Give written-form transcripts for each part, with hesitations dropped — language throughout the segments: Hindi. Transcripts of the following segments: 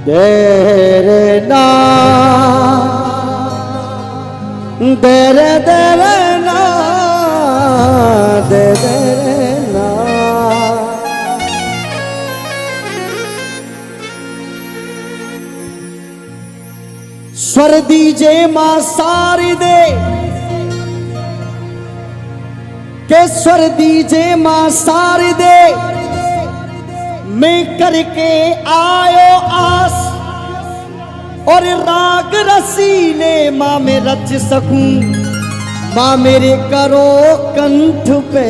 देरे ना देरे देरे ना देरे ना स्वर दीजे मां सारी दे के स्वर दीजे मां सारी दे मैं करके आयो आस और राग रसीले मां में रच सकूं मां मेरे करो कंठ पे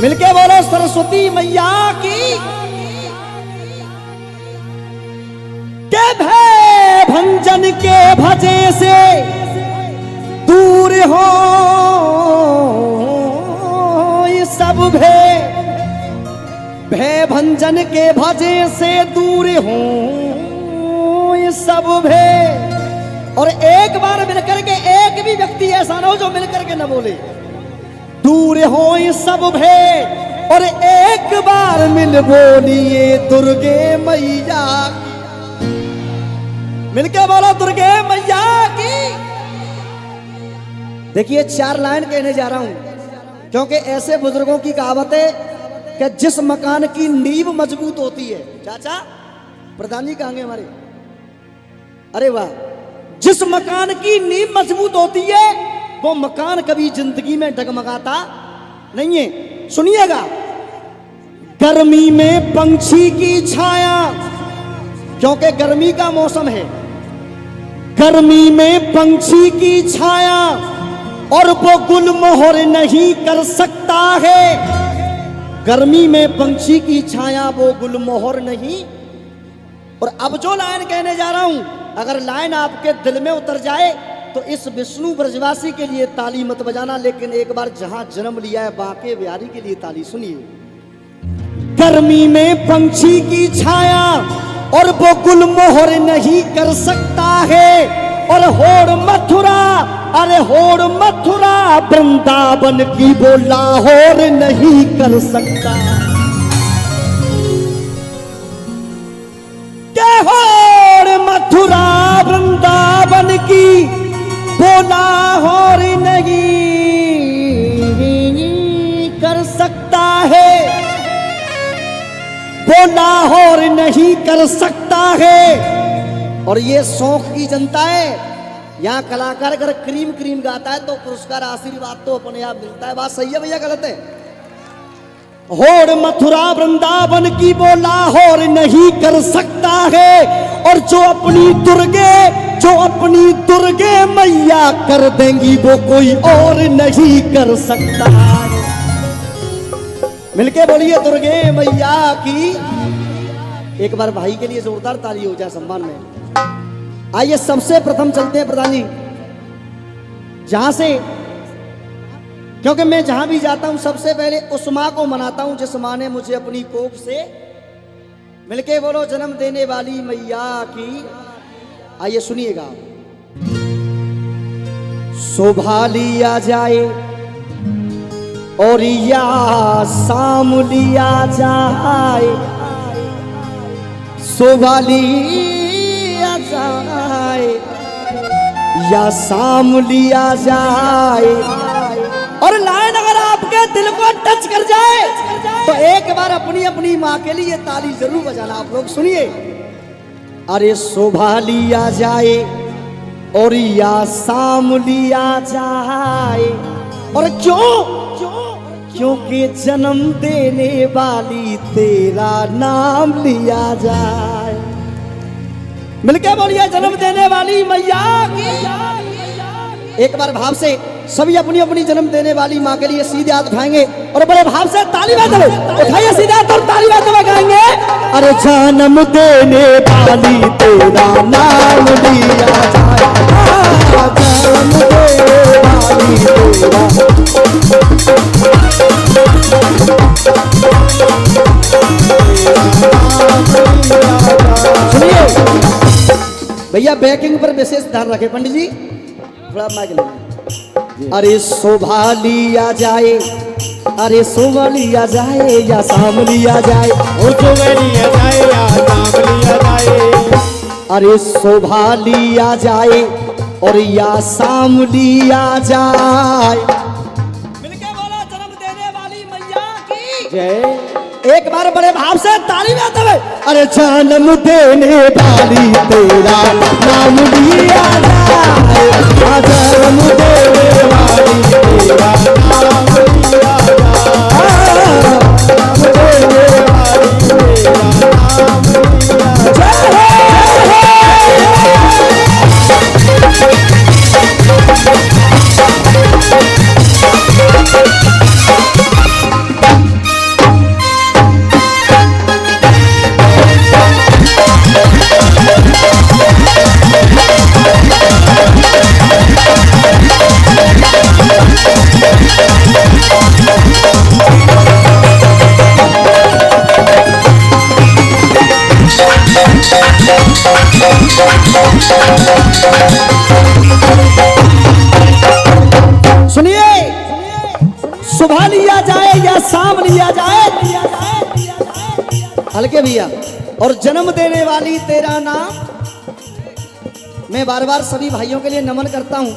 मिलके बोलो सरस्वती मैया की के भय भंजन के भजे से दूर हो ये सब भय भंजन के भजे से दूर हो ये सब भय। और एक बार मिलकर के एक भी व्यक्ति ऐसा ना हो जो मिलकर के न बोले दूर हो ये सब भय। और एक बार मिल बोलिए दुर्गे मैया मिलके बोलो दुर्गे मैया की। देखिए 4 लाइन कहने जा रहा हूं क्योंकि ऐसे बुजुर्गों की कहावत है कि जिस मकान की नींव मजबूत होती है, चाचा प्रधान जी कहेंगे हमारे, अरे वाह, जिस मकान की नींव मजबूत होती है वो मकान कभी जिंदगी में डगमगाता नहीं है। सुनिएगा, गर्मी में पंछी की छाया, क्योंकि गर्मी का मौसम है, गर्मी में पंछी की छाया और वो गुलमोहर नहीं कर सकता है। गर्मी में पंछी की छाया वो गुलमोहर नहीं। और अब जो लाइन कहने जा रहा हूं, अगर लाइन आपके दिल में उतर जाए तो इस विष्णु ब्रजवासी के लिए ताली मत बजाना, लेकिन एक बार जहां जन्म लिया है बांके बिहारी के लिए ताली सुनिए। गर्मी में पंछी की छाया और वो गुलमोहर नहीं कर सकता है। और होड़ मथुरा, अरे होड़ मथुरा वृंदावन की वो लाहौर नहीं कर सकता। के होड़ मथुरा वृंदावन की वो लाहौर नहीं कर सकता है, वो लाहौर नहीं कर सकता है। और ये शौक की जनता है, यहाँ कलाकार अगर क्रीम क्रीम गाता है तो पुरस्कार आशीर्वाद तो अपने आप मिलता है। बात सही है भैया, गलत है? होड़ मथुरा वृंदावन की वो लाहौर नहीं कर सकता है। और जो अपनी दुर्गे मैया कर देंगी वो कोई और नहीं कर सकता। मिलके बोलिए दुर्गे मैया की। एक बार भाई के लिए जोरदार ताली हो जाए सम्मान में। आइए सबसे प्रथम चलते हैं प्रधान जी जहां से, क्योंकि मैं जहां भी जाता हूं सबसे पहले उस मां को मनाता हूं जिस मां ने मुझे अपनी कोख से, मिलके बोलो जन्म देने वाली मैया की। आइए सुनिएगा। शोभा लिया जाए और या शाम लिया जाए, शोभा लिया जाए या शाम लिया जाए। और लाइन अगर आपके दिल को टच कर जाए तो एक बार अपनी अपनी माँ के लिए ताली जरूर बजाना। आप लोग सुनिए। अरे शोभा लिया जाए और या शाम लिया जाए। और क्योंकि जन्म देने वाली तेरा नाम लिया जाए। मिलके बोलिए जन्म देने वाली मैया की। एक बार भाव से सभी अपनी अपनी जन्म देने वाली माँ के लिए सीधे हाथ उठाएंगे और बड़े भाव से ताली बजाओ। उठाइए सीधे हाथ और ताली बजाएंगे। अरे जन्म देने वाली तेरा नाम लिया जाए, जन्म देने वाली तेरा। सुनिए भैया, बैकिंग पर विशेष ध्यान रखें। पंडित जी थोड़ा माइक लीजिए। अरे शोभा लिया जाए, अरे शोभा लिया जाए या शाम लिया जाए, शोभा लिया जाए अरे शोभा लिया जाए और या शाम लिया जाए। मिलके बोलो जन्म देने वाली मैया की जय। एक बार बड़े भाव से ताली बजाते हुए, अरे जन्म देने वाली तेरा नाम लिया जाए, जन्म देने वाली तेरा नाम लिया जाए, नाम देने वाली तेरा नाम लिया जाए। सुनिए, सुबह लिया जाए या शाम लिया जाए, हल्के भैया, और जन्म देने वाली तेरा नाम। मैं बार बार सभी भाइयों के लिए नमन करता हूं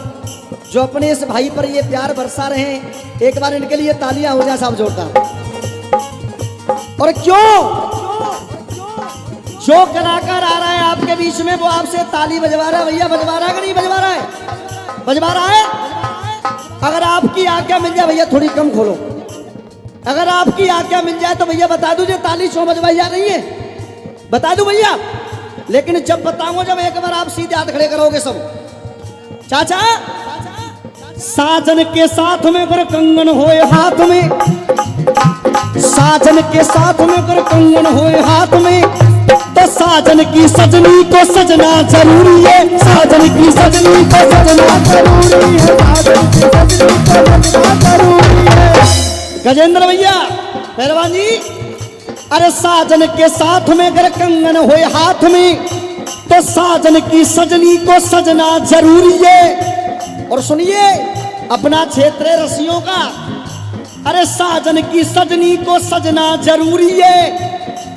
जो अपने इस भाई पर ये प्यार बरसा रहे हैं। एक बार इनके लिए तालियां हो जाए साहब जोरदार। और क्यों जो कलाकार आ रहा है आपके बीच में वो आपसे ताली बजवा रहा है, भैया बजवा रहा है कि नहीं बजवा रहा है? बजवा रहा है। अगर आपकी आज्ञा मिल जाए भैया थोड़ी कम खोलो, अगर आपकी आज्ञा मिल जाए तो भैया बता दो ताली क्यों बजवाई जा रही है, बता दो भैया। लेकिन जब बताऊंगा, जब एक बार आप सीधे हाथ खड़े करोगे सब। चाचा साजन के साथ में कर कंगन होए हाथ में, साजन के साथ में कर कंगन होए हाथ में, तो साजन की सजनी को सजना जरूरी है, साजन की सजनी को सजना जरूरी है, साजन की सजनी को सजना जरूरी है। गजेंद्र भैया पहलवान जी, अरे साजन के साथ में अगर कंगन होए हाथ में, तो साजन की सजनी को सजना जरूरी है। और सुनिए अपना क्षेत्र है रसियों का, अरे साजन की सजनी को सजना जरूरी है।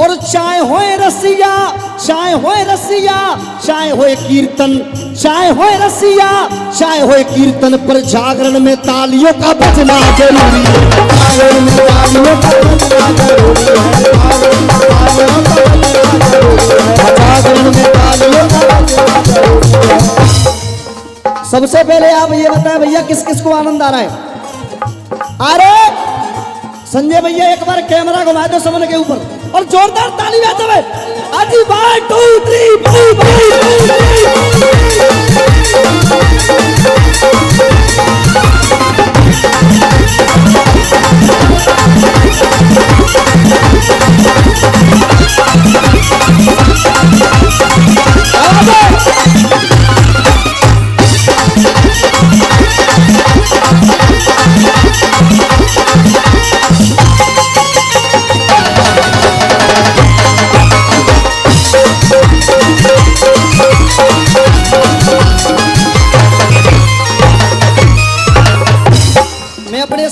और चाहे होए रसिया, चाहे होए रसिया, चाहे होए कीर्तन, चाहे होए रसिया, चाहे होए कीर्तन, पर जागरण में तालियों का बजना जरूरी है, जागरण में तालियों का बजना जरूरी है, जागरण में तालियों का बजना जरूरी है। सबसे पहले आप ये बताएं भैया किस किस को आनंद आ रहा है? अरे संजय भैया एक बार कैमरा घुमा दो समन के ऊपर और जोरदार ताली बजाते हुए, आज 1 2 3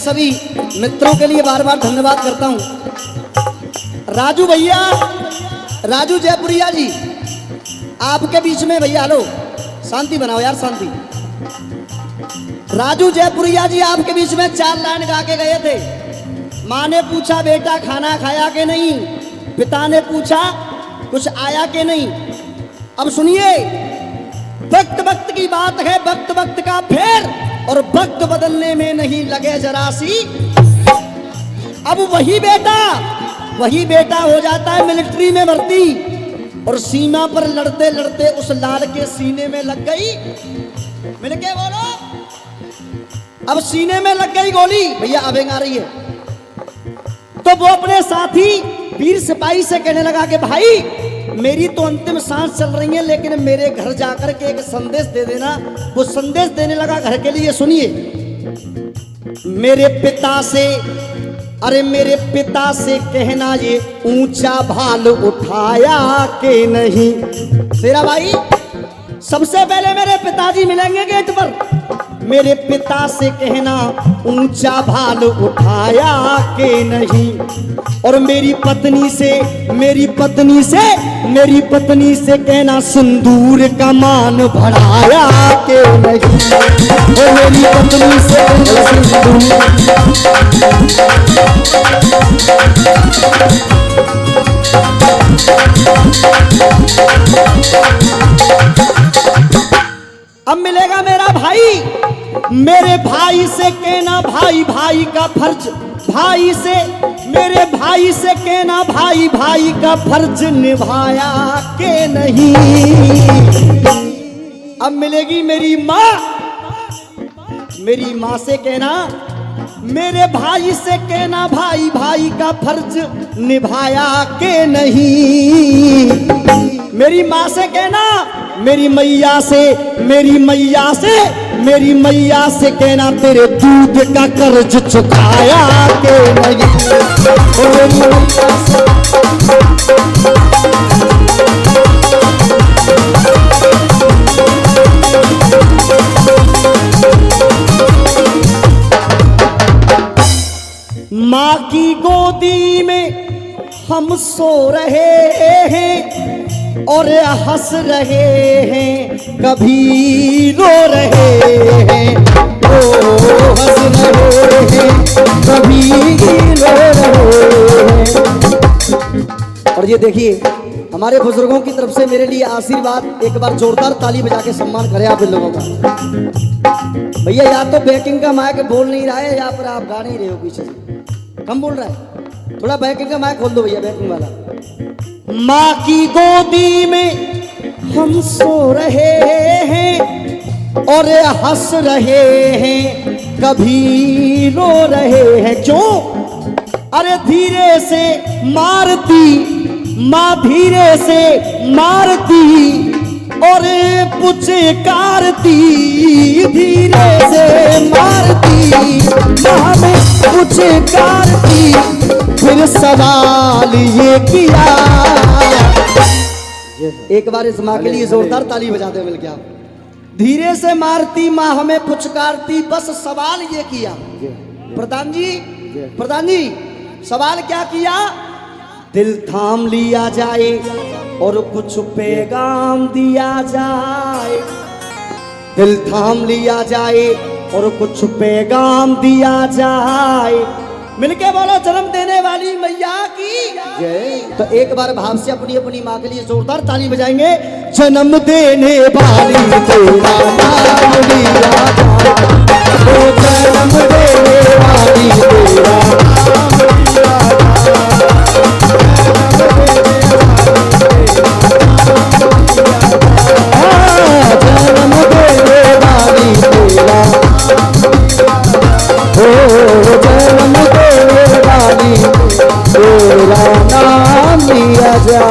सभी मित्रों के लिए बार बार धन्यवाद करता हूं। राजू भैया, राजू जयपुरिया जी आपके बीच में, भैया हेलो शांति बनाओ यार शांति। राजू जयपुरिया जी आपके बीच में 4 लाइन गा के गए थे। माँ ने पूछा बेटा खाना खाया कि नहीं, पिता ने पूछा कुछ आया कि नहीं। अब सुनिए, वक्त वक्त की बात है, वक्त वक्त का फेर, और वक्त बदलने में नहीं लगे जरा सी। अब वही बेटा हो जाता है मिलिट्री में भर्ती, और सीमा पर लड़ते लड़ते उस लाल के सीने में लग गई, मिलके बोलो, अब सीने में लग गई गोली, भैया अब आ रही है। तो वो अपने साथी वीर सिपाही से कहने लगा कि भाई मेरी तो अंतिम सांस चल रही है, लेकिन मेरे घर जाकर के एक संदेश दे देना। वो संदेश देने लगा घर के लिए, सुनिए। मेरे पिता से, अरे मेरे पिता से कहना ये ऊंचा भाल उठाया कि नहीं। शेरा भाई सबसे पहले मेरे पिताजी मिलेंगे गेट पर, मेरे पिता से कहना ऊंचा भाल उठाया के नहीं, और मेरी पत्नी से कहना सिंदूर का मान बढ़ाया के नहीं, और मेरी पत्नी से अब मिलेगा मेरा भाई, मेरे भाई से कहना भाई भाई का फर्ज, मेरे भाई से कहना भाई भाई का फर्ज निभाया के नहीं। अब मिलेगी मेरी माँ से कहना, मेरे भाई से कहना भाई भाई का फर्ज निभाया के नहीं। मेरी माँ से कहना, मेरी मैया से कहना तेरे दूध का कर्ज चुकाया के नहीं। माँ की गोदी में हम सो रहे हैं और हंस रहे हैं, कभी रो रहे हैं, हंस रहे हैं, कभी रो रहे हैं। और ये देखिए हमारे बुजुर्गों की तरफ से मेरे लिए आशीर्वाद, एक बार जोरदार ताली बजा के सम्मान करें आप इन लोगों का। भैया या तो बैकिंग का माइक बोल नहीं रहा है या फिर आप गा नहीं रहे हो, पीछे से कम बोल रहा है, थोड़ा बैकिंग का माइक खोल दो भैया, बैकिंग वाला। माँ की गोदी में हम सो रहे हैं और हंस रहे हैं, कभी रो रहे हैं, क्यों? अरे धीरे से मारती माँ, धीरे से मारती और पुचकारती, धीरे से मारती माँ में पुचकारती, फिर सवाल ये किया। एक बार इस माँ के लिए जोरदार ताली बजाते मिल गया। धीरे से मारती माँ हमें पुचकारती, बस सवाल ये किया। प्रधान जी सवाल क्या किया? दिल थाम लिया जाए और कुछ पैगाम दिया जाए, दिल थाम लिया जाए और कुछ पैगाम दिया जाए। मिलके बोलो जन्म देने वाली मैया की जय। तो एक बार भाव से अपनी अपनी माँ के लिए जोरदार ताली बजाएंगे। जन्म देने वाली तेरा नाम लिया जाए, ओ जन्म देने वाली तेरा नाम लिया जा।